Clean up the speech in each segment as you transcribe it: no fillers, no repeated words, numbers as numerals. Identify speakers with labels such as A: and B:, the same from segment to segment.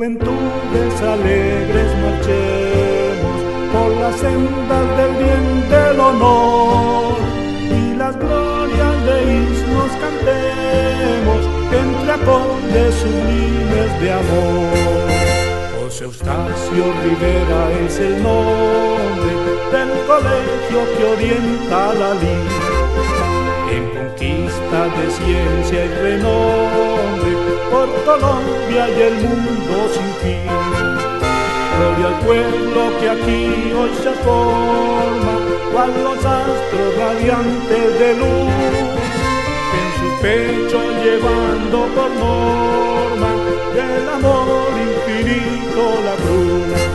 A: Juventudes alegres marchemos por las sendas del bien, del honor, y las glorias de ismos cantemos entre acordes sublimes de amor. José Eustacio Rivera es el nombre del colegio que orienta la lid en conquista de ciencia y renombre por Colombia y el mundo sin fin. Gloria al pueblo que aquí hoy se forma, cual los astros radiantes de luz, en su pecho llevando por norma del amor infinito la cruz.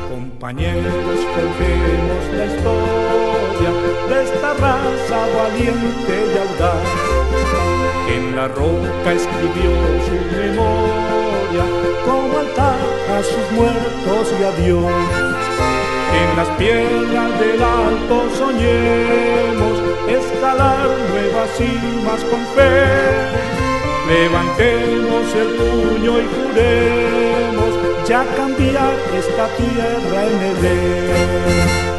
A: Compañeros, forjemos la historia de esta raza valiente y audaz, que en la roca escribió su memoria como altar a sus muertos y a Dios. En las piedras del alto soñemos escalar nuevas cimas con fe. Levantemos el puño y juremos ya cambiar esta tierra en Edén.